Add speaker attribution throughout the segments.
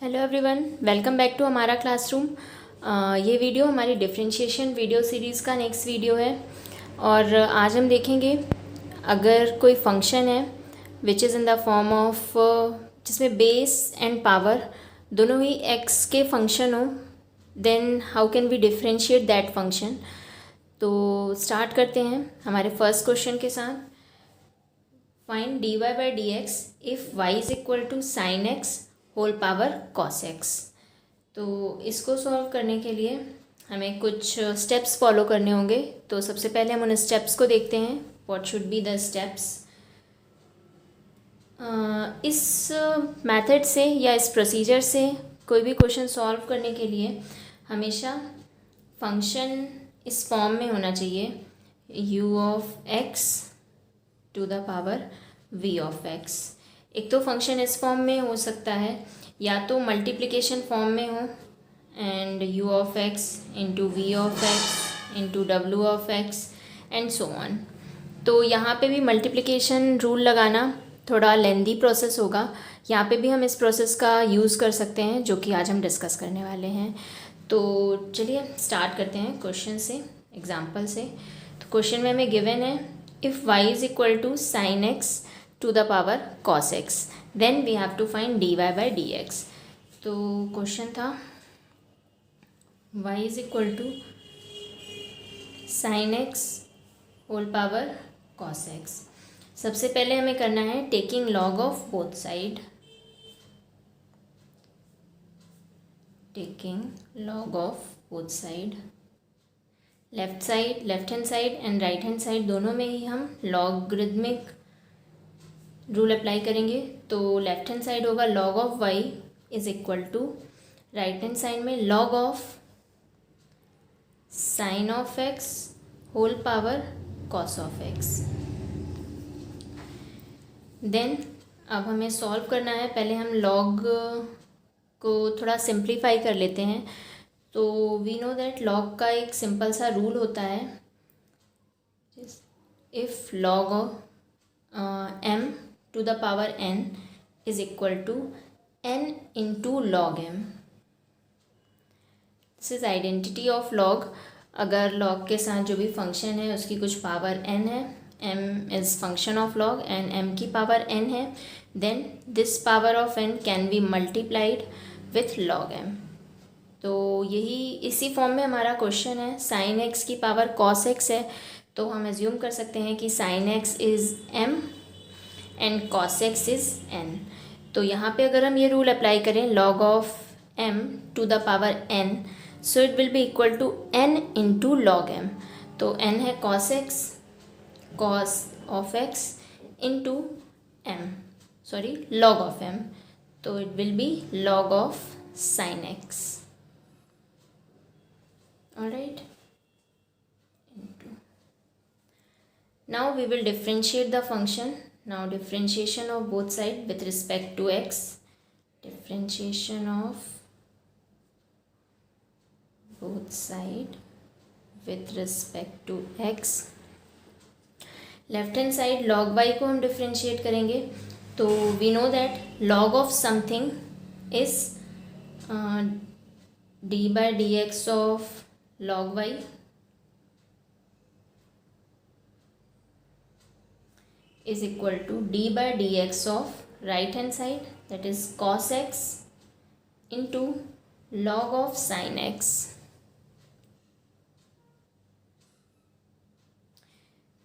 Speaker 1: Hello everyone, welcome back to हमारा classroom. ये video हमारी डिफरेंशिएशन वीडियो सीरीज़ का नेक्स्ट वीडियो है और आज हम देखेंगे अगर कोई फंक्शन है which is in the form of जिसमें बेस एंड पावर दोनों ही एक्स के फंक्शन हो, then how can we differentiate that function. तो स्टार्ट करते हैं हमारे फर्स्ट क्वेश्चन के साथ। Find dy by d x if y is equal to sine x whole power cos x. तो इसको सॉल्व करने के लिए हमें कुछ स्टेप्स फॉलो करने होंगे। तो सबसे पहले हम उन स्टेप्स को देखते हैं, what should be the steps. इस मेथड से या इस प्रोसीजर से कोई भी क्वेश्चन सॉल्व करने के लिए हमेशा फंक्शन इस फॉर्म में होना चाहिए, u of x to the power v of x। एक तो फंक्शन इस फॉर्म में हो सकता है या तो मल्टीप्लिकेशन फॉर्म में हो, and u of x into v of x into w of x and so on. तो यहाँ पे भी मल्टीप्लिकेशन रूल लगाना थोड़ा लेंदी प्रोसेस होगा। यहाँ पे भी हम इस प्रोसेस का यूज़ कर सकते हैं, जो कि आज हम डिस्कस करने वाले हैं। तो चलिए स्टार्ट करते हैं क्वेश्चन से, एग्जाम्पल से। तो क्वेश्चन में हमें गिवन है if y is equal to sine x to the power cos x, then we have to find dy by dx। तो क्वेश्चन था y is equal to sin x whole power cos x। सबसे पहले हमें करना है taking log of both side, taking log of both side, left hand side and right hand side दोनों में ही हम लॉगरिथमिक रूल अप्लाई करेंगे। तो लेफ्ट हैंड साइड होगा log of y is equal to right hand side में log of sine of x whole power cos of x। Then अब हमें सॉल्व करना है। पहले हम लॉग को थोड़ा सिंप्लीफाई कर लेते हैं। तो वी नो दैट लॉग का एक सिंपल सा रूल होता है, if log of m to the power n is equal to n into log m। This is identity of log. अगर लॉग के साथ जो भी फंक्शन है उसकी कुछ पावर n है, m is function of log and m की पावर n है, then this power of n can be multiplied with log m। तो यही इसी फॉर्म में हमारा क्वेश्चन है। साइन x की पावर cos x है, तो हम एज्यूम कर सकते हैं कि sine x is m and cos x is n। तो यहाँ पे अगर हम ये रूल अप्लाई करें log of m to the power n, so it will be equal to n into log m। तो n है cos x, cos of x into m, sorry log of m, तो it will be log of sin x। Alright, now we will differentiate the function। Now differentiation of both side with respect to x, differentiation of both side with respect to x। Left hand side log y को हम differentiate करेंगे। तो we know that log of something is d by dx of log y is equal to d by dx of right hand side, that is cos x into log of sin x।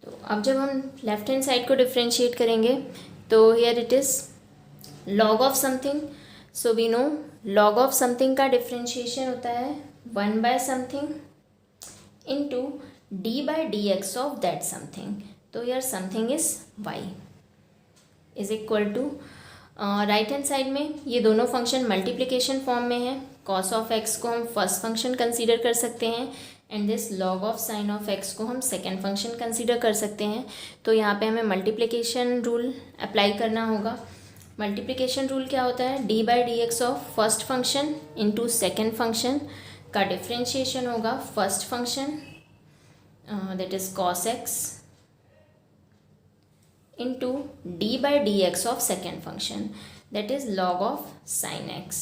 Speaker 1: तो अब जब हम left hand side को differentiate करेंगे तो here it is log of something. So we know log of something का differentiation होता है 1 by something into d by dx of that something. तो यार something is y is equal to right hand side में ये दोनों function multiplication form में है। कॉस ऑफ x को हम फर्स्ट फंक्शन कंसीडर कर सकते हैं and this log of sine of x को हम सेकेंड फंक्शन कंसीडर कर सकते हैं। तो यहाँ पे हमें मल्टीप्लिकेशन रूल अप्लाई करना होगा। मल्टीप्लिकेशन रूल क्या होता है, d by d x of first function into second function का डिफ्रेंशिएशन होगा first function that is cos x into d by dx of second function, that is log of sin x,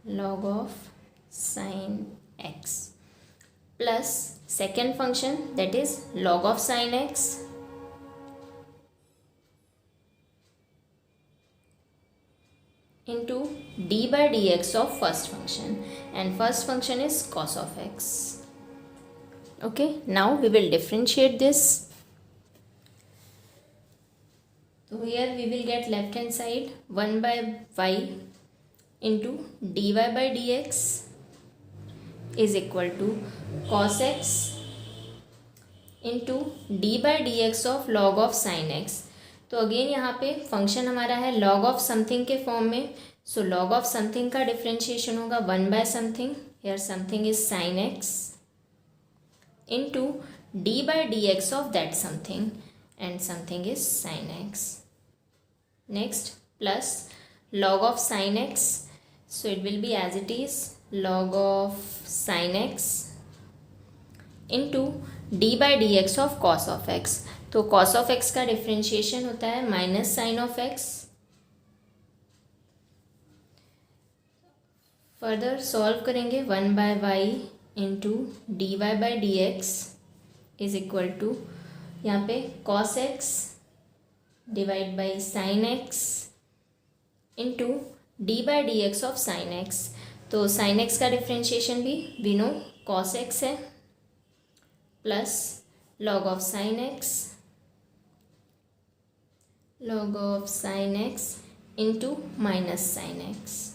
Speaker 1: log of sin x plus second function that is log of sin x into d by dx of first function, and first function is cos of x. Okay, now we will differentiate this. So here we will get left hand side 1 by y into dy by dx is equal to cos x into d by dx of log of sin x. तो again यहाँ पे function हमारा है log of something के form में. सो log of something का differentiation होगा 1 by something, here something is sin x into d by dx of that something, and something is sin x. Next plus log of sin x, so it will be as it is log of sin x into d by dx of cos of x. तो cos of x का differentiation होता है minus sine of x. Further solve करेंगे 1 by y into d y by d x is equal to यहाँ पे cos x divide by sine x into d by d x of sine x. तो sine x का differentiation भी we know cos x है plus log of sin x into minus sine x.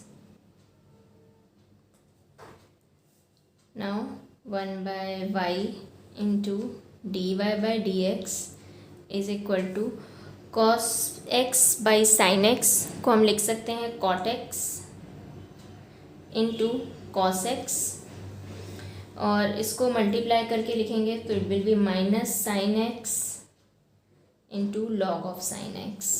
Speaker 1: Now 1 by y into dy by dx is equal to cos x by sin x को हम लिख सकते हैं cot x into cos x, और इसको multiply करके लिखेंगे तो it will be minus sine x into log of sin x.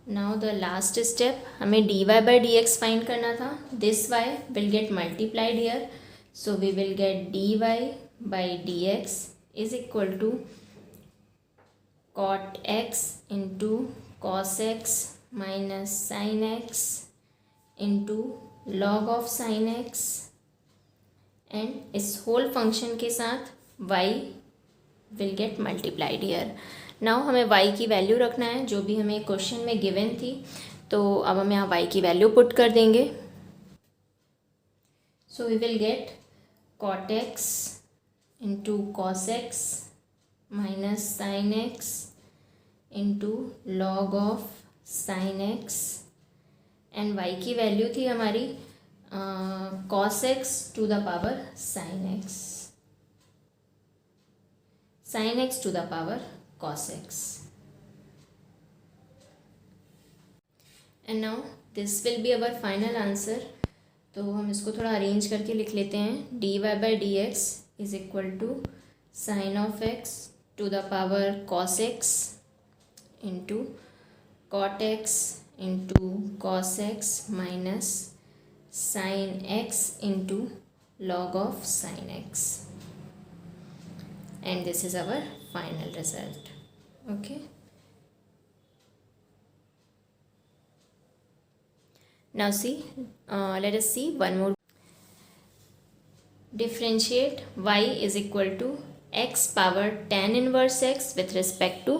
Speaker 1: Now the last step, हमें d y by d x find करना था. This y will get multiplied here, so we will get d y by d x is equal to cot x into cos x minus sine x into log of sine x, and इस whole function के साथ y will get multiplied here. Now हमें y की value रखना है जो भी हमें क्वेश्चन में गिवन थी, तो अब हम यहाँ y की वैल्यू पुट कर देंगे. So we will get cot x into cos x minus sine x into log of sine x, and y की वैल्यू थी हमारी cos x to the power sin x, sin x to the power cos x. And now this will be our final answer. तो हम इसको थोड़ा arrange करके लिख लेते हैं. D y by d x is equal to sine of x to the power cos x into cot x into cos x minus sine x into log of sine x, and this is our final result. Okay, now see, let us see one more. Differentiate y is equal to x power tan inverse x with respect to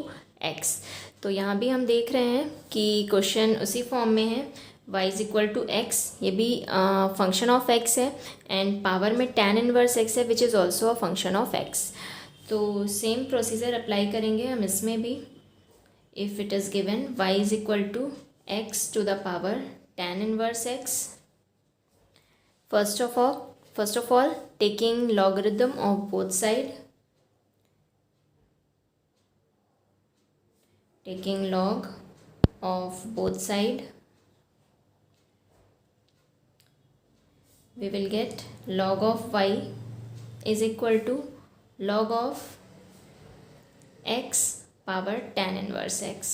Speaker 1: x. तो यहाँ भी हम देख रहे हैं कि question उसी form में है. y is equal to x, ये भी फंक्शन ऑफ x है, एंड पावर में tan इनवर्स x है which is also a function of x. तो सेम प्रोसीजर अप्लाई करेंगे हम इसमें भी. If it is given y is equal to x to the power tan inverse x, first of all taking logarithm of both side, taking log of both side, we will get log of y is equal to log of x power tan inverse x.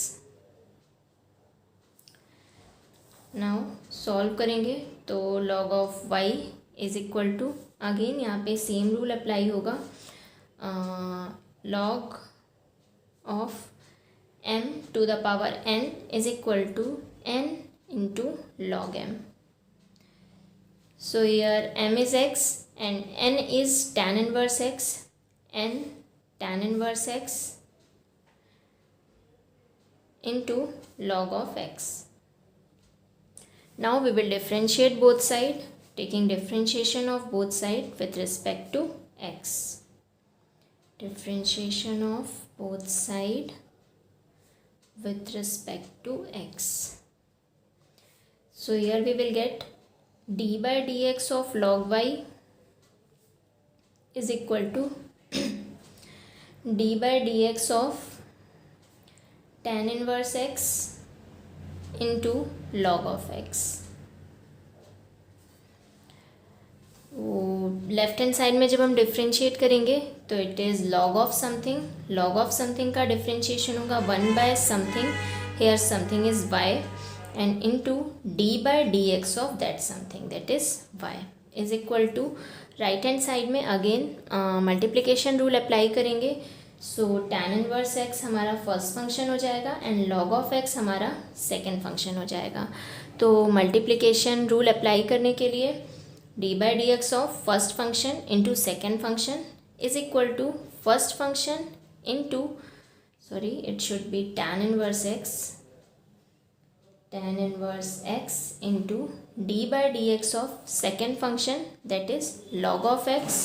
Speaker 1: now solve करेंगे तो log of y is equal to, again यहाँ पे same rule apply होगा, log of m to the power n is equal to n into log m. So here m is x and n is tan inverse x, n tan inverse x into log of x. Now we will differentiate both sides, taking differentiation of both sides with respect to x. Differentiation of both sides with respect to x. So here we will get d by dx of log y is equal to d by dx of tan inverse x into log of x. Left hand side में जब हम differentiate करेंगे तो it is log of something. Log of something का differentiation होगा 1 by something, here something is y and into d by dx of that something, that is y, is equal to right hand side में again multiplication rule apply करेंगे. सो tan inverse x हमारा first function हो जाएगा and log of x हमारा second function हो जाएगा. तो multiplication rule apply करने के लिए d by dx of first function into second function is equal to first function into, sorry it should be tan inverse x into d by dx of second function, that is log of x,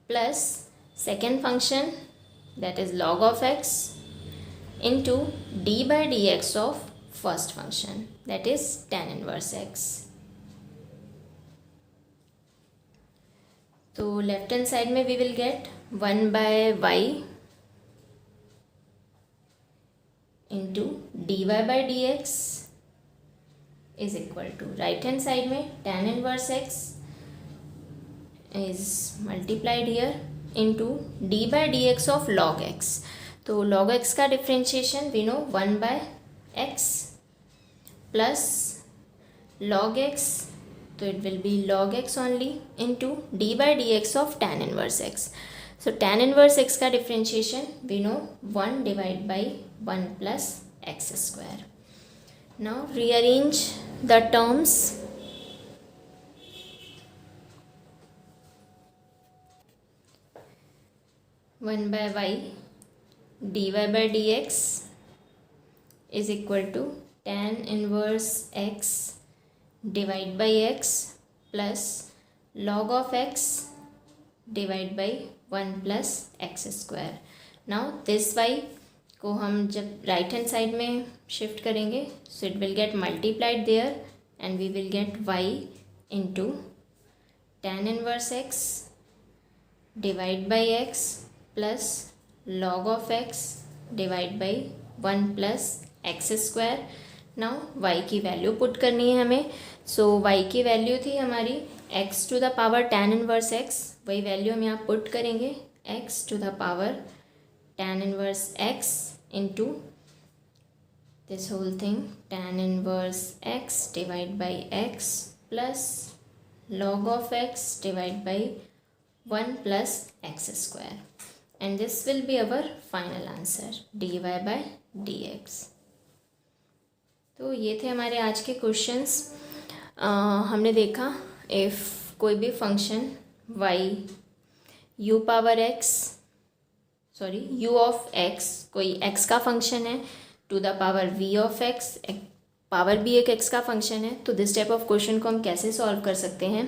Speaker 1: plus second function, that is log of x, into d by dx of first function, that is tan inverse x. तो left hand side में we will get 1 by y into dy by dx is equal to right hand side में tan inverse x is multiplied here into d by dx of log x. तो log x का differentiation we know 1 by x plus log x, तो it will be log x only into d by dx of tan inverse x. So tan inverse x का differentiation we know 1 divided by 1 plus x square. Now rearrange the terms. One by y dy by dx is equal to tan inverse x divided by x plus log of x divided by 1 plus x square. Now this y को हम जब right hand side में shift करेंगे so it will get multiplied there and we will get y into tan inverse x divide by x plus log of x divide by 1 plus x square. Now y की value put करनी है हमें. सो y की value थी हमारी x to the power tan inverse x, वही value हम यहाँ पुट करेंगे x to the power tan inverse x into this whole thing tan inverse x divided by x plus log of x divided by 1 plus x square, and this will be our final answer dy by dx. तो ये थे हमारे आज के questions. हमने देखा if कोई भी function y u power x, sorry u of x कोई x का फंक्शन है to the power v of x, power भी एक x का फंक्शन है, तो दिस टाइप ऑफ क्वेश्चन को हम कैसे सॉल्व कर सकते हैं.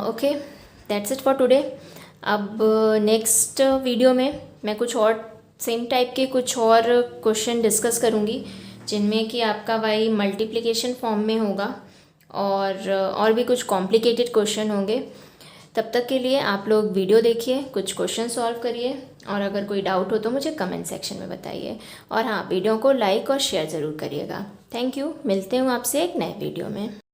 Speaker 1: Okay, that's it for today. अब नेक्स्ट वीडियो में मैं कुछ और सेम टाइप के कुछ और क्वेश्चन डिस्कस करूँगी जिनमें कि आपका y मल्टीप्लिकेशन फॉर्म में होगा और भी कुछ कॉम्प्लिकेटेड क्वेश्चन होंगे. तब तक के लिए आप लोग वीडियो देखिए, कुछ क्वेश्चन सॉल्व करिए और अगर कोई डाउट हो तो मुझे कमेंट सेक्शन में बताइए. और हाँ, वीडियो को लाइक और शेयर ज़रूर करिएगा. Thank you. मिलते हूँ आपसे एक नए वीडियो में.